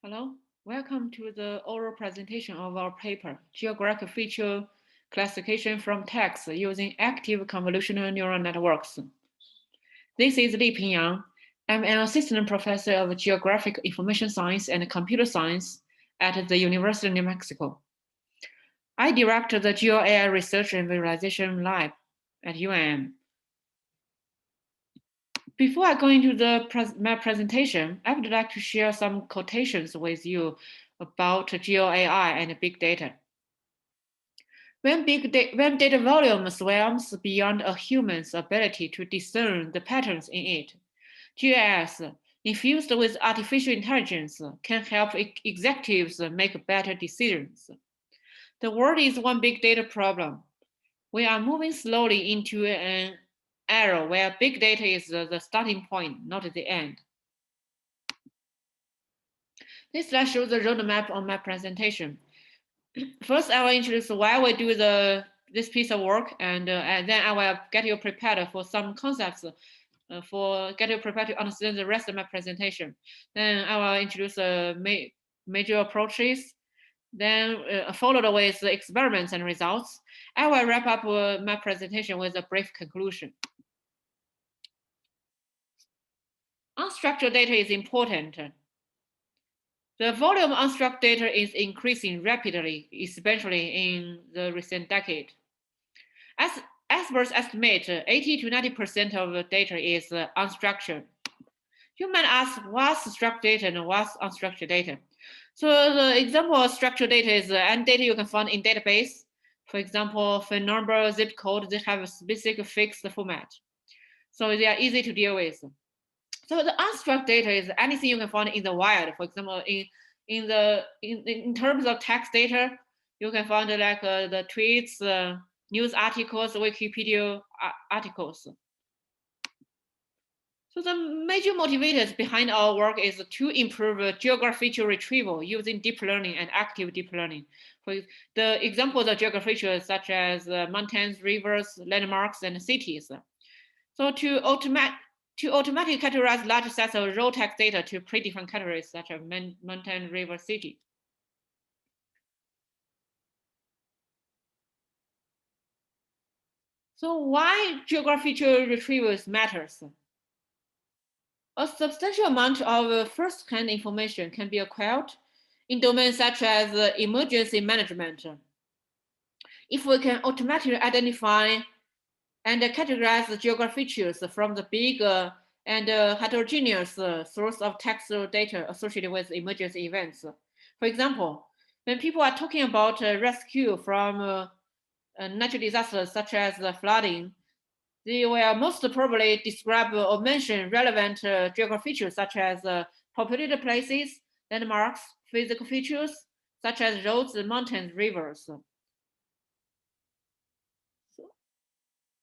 Hello, welcome to the oral presentation of our paper, Geographic Feature Classification from Text using Active Convolutional Neural Networks. This is Li Pingyang. I'm an assistant professor of Geographic Information Science and Computer Science at the University of New Mexico. I direct the GeoAI Research and Visualization Lab at UNM. Before I go into my presentation, I would like to share some quotations with you about GeoAI and big data. When data volume swells beyond a human's ability to discern the patterns in it, GIS, infused with artificial intelligence, can help executives make better decisions. The world is one big data problem. We are moving slowly into an era where big data is the starting point, not the end. This slide shows the roadmap on my presentation. First, I will introduce why we do this piece of work, and then I will get you prepared for some concepts get you prepared to understand the rest of my presentation. Then I will introduce major approaches, then followed with experiments and results. I will wrap up my presentation with a brief conclusion. Unstructured data is important. The volume of unstructured data is increasing rapidly, especially in the recent decade. As experts estimate, 80 to 90% of the data is unstructured. You might ask, what's structured data and what's unstructured data? So the example of structured data is any data you can find in database. For example, phone number, zip code, they have a specific fixed format. So they are easy to deal with. So the unstructured data is anything you can find in the wild. For example, in terms of text data, you can find like the tweets, news articles, Wikipedia articles. So the major motivators behind our work is to improve geographic feature retrieval using deep learning and active deep learning. For the examples of geographic features such as mountains, rivers, landmarks, and cities. So to automatically categorize large sets of raw text data to predefined categories such as mountain, river, city. So why geographic feature retrieval matters? A substantial amount of first-hand information can be acquired in domains such as emergency management. If we can automatically identify and categorize the geographic features from the big and heterogeneous source of textual data associated with emergency events. For example, when people are talking about rescue from natural disasters such as flooding, they will most probably describe or mention relevant geographic features such as populated places, landmarks, physical features such as roads, mountains, rivers.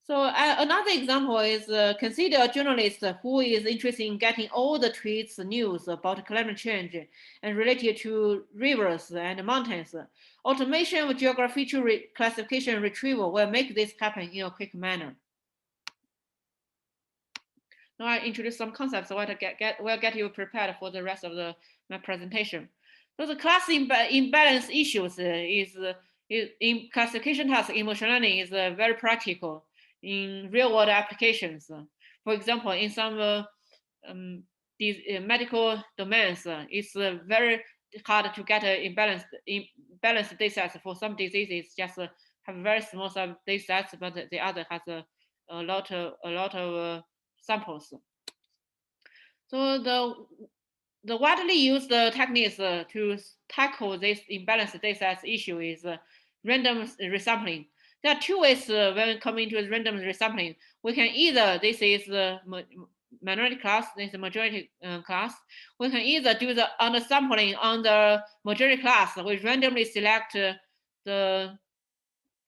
So another example is consider a journalist who is interested in getting all the tweets, news about climate change and related to rivers and mountains. Automation of geographic feature classification and retrieval will make this happen in a quick manner. Now I introduce some concepts so will get you prepared for the rest of my presentation. So the class imbalance issues is in classification tasks in machine learning is very practical in real world applications. For example, in some these medical domains, it's very hard to get imbalanced data sets for some diseases. Just have very small data sets, but the other has a lot of samples. So the widely used techniques to tackle this imbalanced data sets issue is random resampling. There are two ways when coming to random resampling. We can either, this is the minority class, this is the majority class. We can either do the undersampling on the majority class. We randomly select the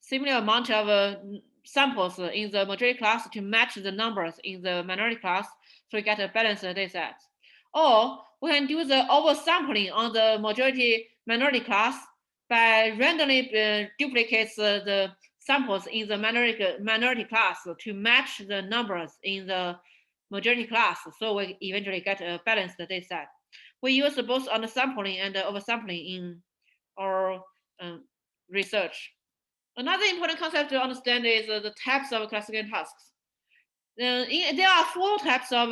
similar amount of samples in the majority class to match the numbers in the minority class, so we get a balanced data set. Or we can do the oversampling on the majority minority class by randomly duplicates the samples in the minority class to match the numbers in the majority class, so we eventually get a balanced data set. we use both undersampling and oversampling in our research. Another important concept to understand is the types of classification tasks. There are 4 types of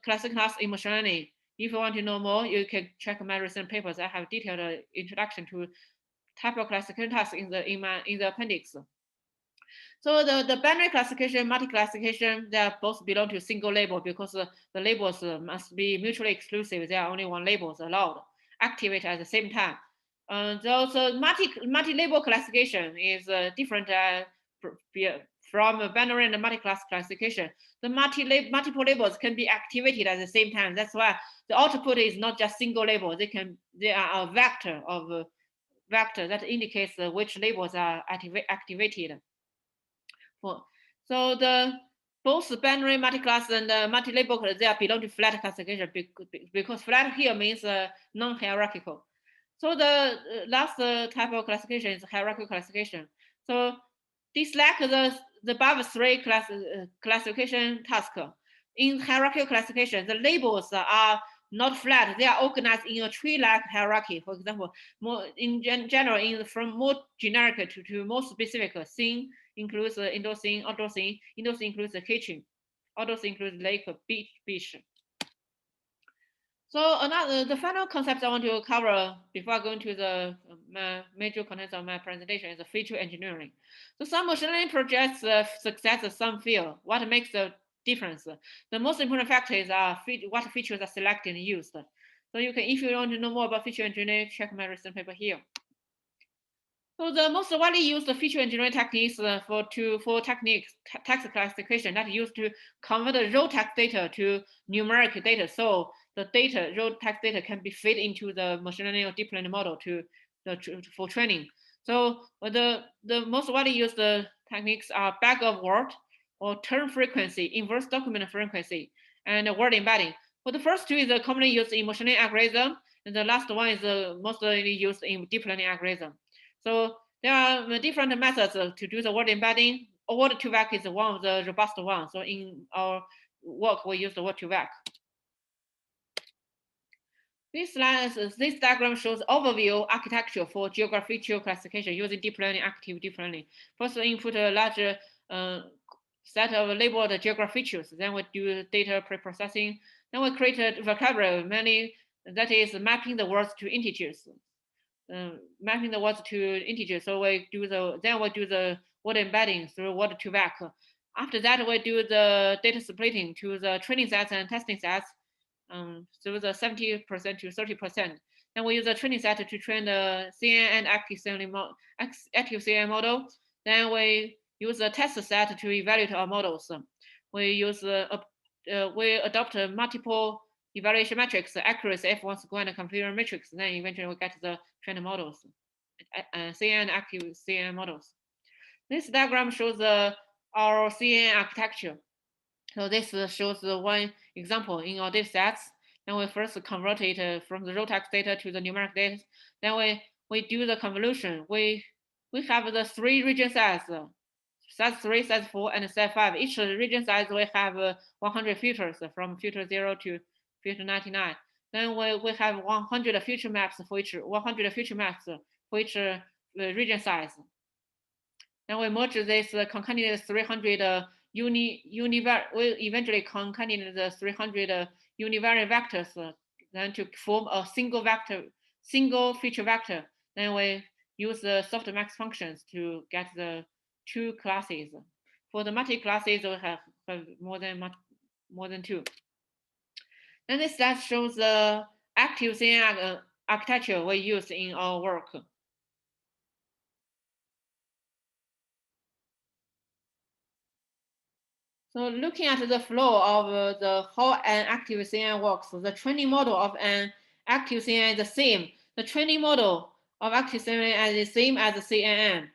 classification tasks in machine learning. If you want to know more, you can check my recent papers. I have detailed introduction to type of classification tasks in the appendix. So the binary classification, multi-classification, they are both belong to single label because the labels must be mutually exclusive. There are only one labels allowed, activate at the same time. So multi-label classification is different from binary and multi-class classification. The multiple labels can be activated at the same time. That's why the output is not just single label. They are a vector that indicates which labels are activated. So both binary, multi-class, and multi-label, they belong to flat classification because flat here means non-hierarchical. So the last type of classification is hierarchical classification. So dislike the above 3 classification tasks. In hierarchical classification, the labels are not flat. They are organized in a tree-like hierarchy. For example, more in general, from more generic to more specific. Scene includes indoor scene, outdoor scene. Indoor scene includes the kitchen. Outdoor scene includes lake, beach. So the final concept I want to cover before going to the major contents of my presentation is the feature engineering. So some machine learning projects success in some field. What makes the difference? The most important factors are what features are selected and used. So you can, if you want to know more about feature engineering, check my recent paper here. So the most widely used feature engineering techniques for text classification that used to convert the raw text data to numeric data. So the raw text data can be fed into the machine learning or deep learning model for training. So the most widely used techniques are bag of word or term frequency, inverse document frequency, and word embedding. For the first 2 is commonly used in machine learning algorithm, and the last one is mostly used in deep learning algorithm. So there are different methods to do the word embedding. Word2vec is one of the robust ones. So in our work, we use the word2vec. This diagram shows overview architecture for geofeature classification using deep learning, active deep learning. First, we input a large set of labeled geofeatures. Then we do data preprocessing. Then we create a vocabulary, that is mapping the words to integers. Mapping the words to integers. So we do the word embedding through word2vec. After that, we do the data splitting to the training sets and testing sets. So the 70% to 30%. Then we use the training set to train the CNN and active CNN model. Then we use the test set to evaluate our models. We adopt multiple evaluation metrics, accuracy, F1 square, and configuration matrix. Then eventually we get the trained models, CNN and active CNN models. This diagram shows our CNN architecture. So this shows the one example in our data sets. Then we first convert it from the raw text data to the numeric data. Then we do the convolution. We have the 3 region sets, set 3, set 4, and set 5. Each region size we have 100 filters from filter 0 to filter 99. Then we have 100 feature maps for each 100 feature maps for each region size. Then we merge this concatenated 300 we eventually concatenate the 300 univariate vectors then to form a single feature vector. Then we use the softmax functions to get the 2 classes. For the multi-classes, we have more than 2. Then this slide shows the active CNN architecture we use in our work. So looking at the flow of how an active CNN works, the training model of an active CNN is the same. The training model of active CNN is the same as the CNN.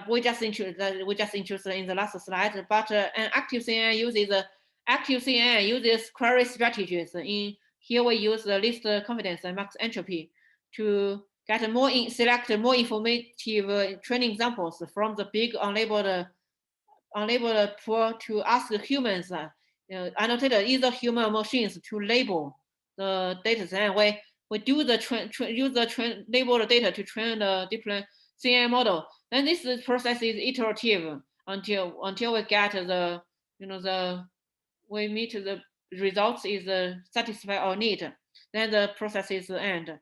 We just introduced in the last slide. But an active CNN uses query strategies. In here we use the least confidence and max entropy to get select more informative training examples from the big unlabeled pool to ask humans, annotated either human or machines to label the data, and we do the use the labeled data to train the different CNN model. Then this process is iterative until we get the we meet the results is satisfy our need. Then the process is end.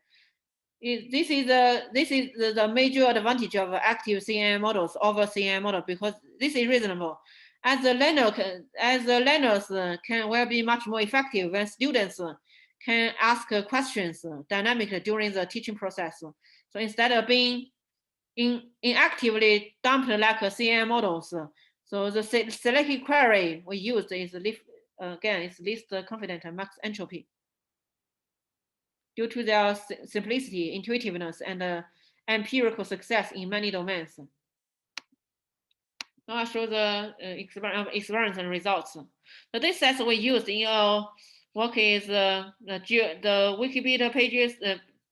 This is the major advantage of active CNN models over CNN model, because this is reasonable. As the learners will be much more effective when students can ask questions dynamically during the teaching process. So instead of being inactively dumped like CNN models, so the selected query we used is least confident max entropy due to their simplicity, intuitiveness, and empirical success in many domains. Now I show the experiments and results. The datasets we used in our work is the Wikipedia pages,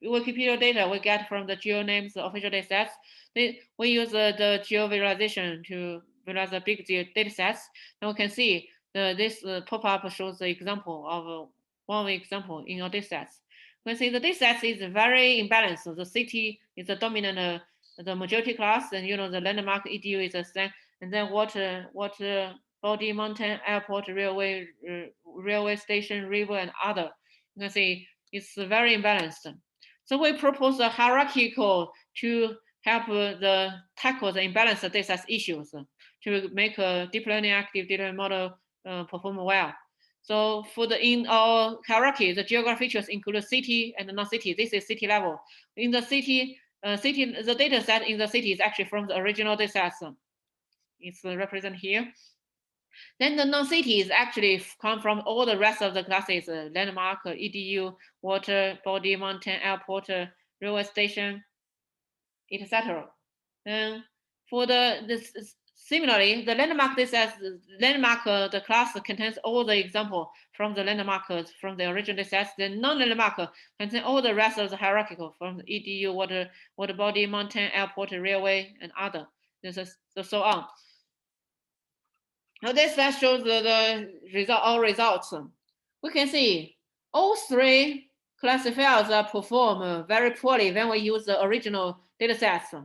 Wikipedia data we get from the GeoNames official datasets. We use the geovisualization to visualize the big datasets. Now we can see this pop-up shows the example of one example in our datasets. We see the datasets is very imbalanced. The city is the dominant, the majority class, and the landmark EDU is a thing, and then water, body, mountain, airport, railway station, river, and other. You can see it's very imbalanced. So we propose a hierarchical to help tackle the imbalanced dataset issues to make a deep learning active data model perform well. So in our hierarchy, the geographic features include city and non-city. This is city level. In the city, the data set in the city is actually from the original data set. It's represented here. Then the non-cities actually come from all the rest of the classes: landmark, EDU, water, body, mountain, airport, railway station, etc. And for similarly, the landmark the class contains all the example from the landmark from the original sets. The non-landmark contains all the rest of the hierarchical from the EDU, water body, mountain, airport, railway, and other. So on. Now this slide shows our results. We can see all three classifiers perform very poorly when we use the original data sets.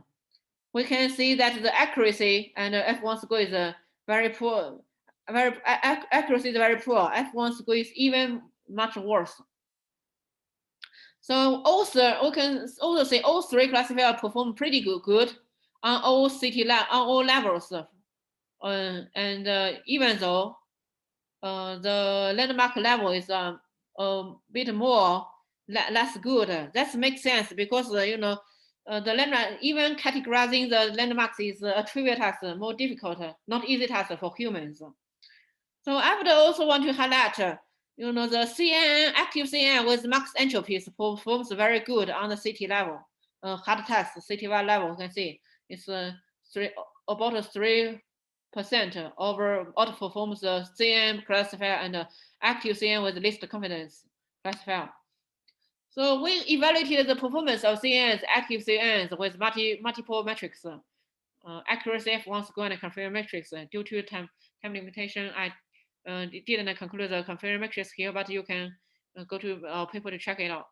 We can see that the accuracy and F1 score is very poor. Accuracy is very poor. F1 score is even much worse. So we can also say all three classifiers perform pretty good on all levels. And even though the landmark level is a bit more less good, that makes sense because the landmark, even categorizing the landmarks is a trivial task, more difficult, not easy task for humans. So I would also want to highlight, the CNN, active CNN with max entropy performs very good on the city level. Hard test, citywide level, you can see it's about 3% outperforms the CNN classifier and active CNN with least confidence classifier. So we evaluated the performance of CNNs, active CNNs with multiple metrics, accuracy F1 score and confirmation metrics. Due to time limitation, I didn't conclude the confirmation metrics here, but you can go to our paper to check it out.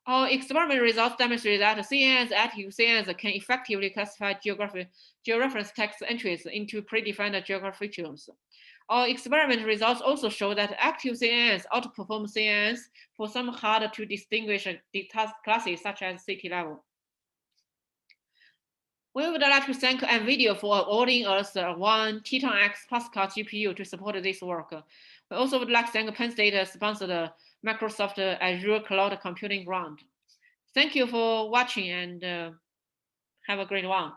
Our experiment results demonstrate that CNNs, active CNNs can effectively classify georeference text entries into predefined geographic features. Our experiment results also show that active CNNs outperform CNNs for some hard to distinguish classes such as city level. We would like to thank NVIDIA for awarding us one Titan X Pascal GPU to support this work. We also would like to thank Penn State sponsored Microsoft Azure Cloud Computing Grant. Thank you for watching and have a great one.